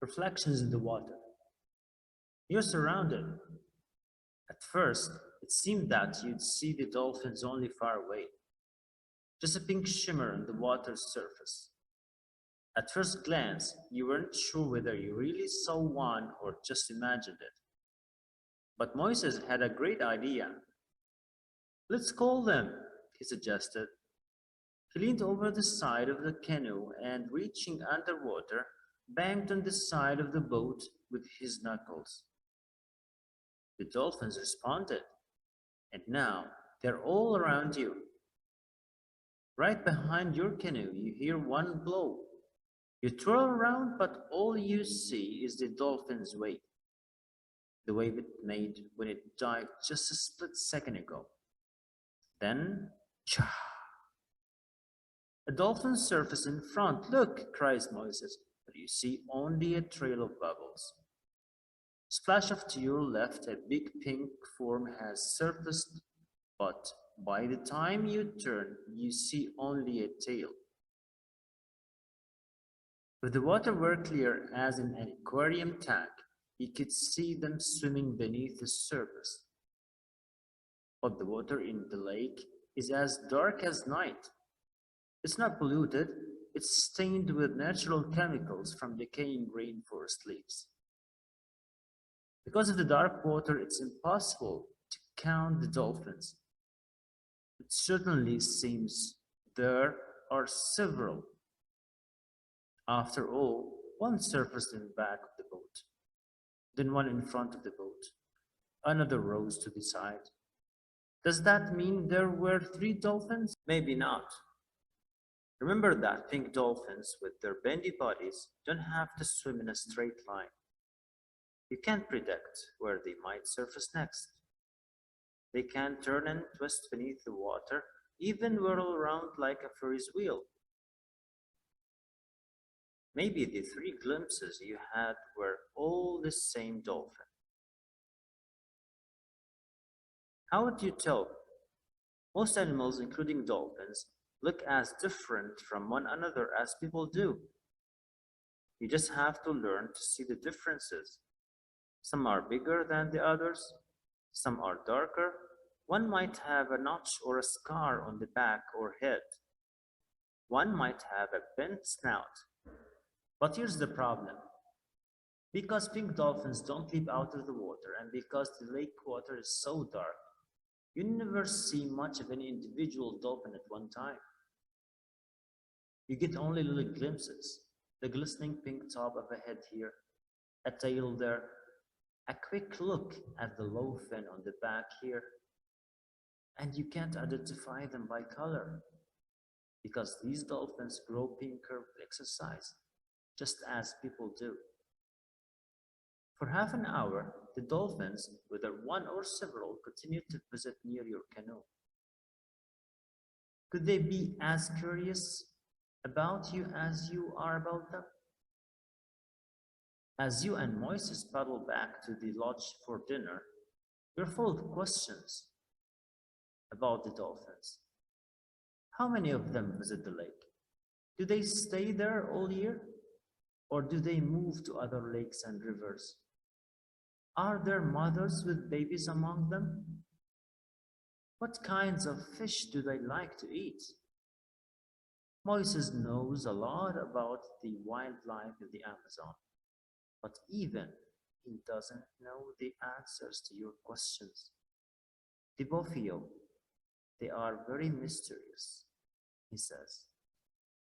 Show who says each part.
Speaker 1: reflections in the water. You're surrounded. At first, it seemed that you'd see the dolphins only far away, just a pink shimmer on the water's surface. At first glance, you weren't sure whether you really saw one or just imagined it. But Moises had a great idea. "Let's call them," he suggested. He leaned over the side of the canoe and, reaching underwater, banged on the side of the boat with his knuckles. The dolphins responded, and now they're all around you. Right behind your canoe, you hear one blow. You twirl around, but all you see is the dolphin's wake, the wave it made when it dived just a split second ago. Then, cha! A dolphin surfaces in front. "Look," cries Moses, but you see only a trail of bubbles. Splash off to your left, a big pink form has surfaced, but by the time you turn, you see only a tail. If the water were clear as in an aquarium tank, you could see them swimming beneath the surface. But the water in the lake is as dark as night. It's not polluted, it's stained with natural chemicals from decaying rainforest leaves. Because of the dark water, it's impossible to count the dolphins. It certainly seems there are several. After all, one surfaced in the back of the boat, then one in front of the boat. Another rose to the side. Does that mean there were 3 dolphins? Maybe not. Remember that pink dolphins with their bendy bodies don't have to swim in a straight line. You can't predict where they might surface next. They can turn and twist beneath the water, even whirl around like a Ferris wheel. Maybe the 3 glimpses you had were all the same dolphin. How would you tell? Most animals, including dolphins, look as different from one another as people do. You just have to learn to see the differences. Some are bigger than the others, some are darker. One might have a notch or a scar on the back or head. One might have a bent snout. But here's the problem. Because pink dolphins don't leap out of the water, and because the lake water is so dark, you never see much of any individual dolphin at one time. You get only little glimpses, the glistening pink top of a head here, a tail there, a quick look at the low fin on the back here, and you can't identify them by color, because these dolphins grow pinker with exercise, just as people do. For half an hour, the dolphins, whether one or several, continued to visit near your canoe. Could they be as curious about you as you are about them? As you and Moises paddle back to the lodge for dinner, you're full of questions about the dolphins. How many of them visit the lake? Do they stay there all year? Or do they move to other lakes and rivers? Are there mothers with babies among them? What kinds of fish do they like to eat? Moises knows a lot about the wildlife of the Amazon, but even he doesn't know the answers to your questions. They both feel they are very mysterious, he says.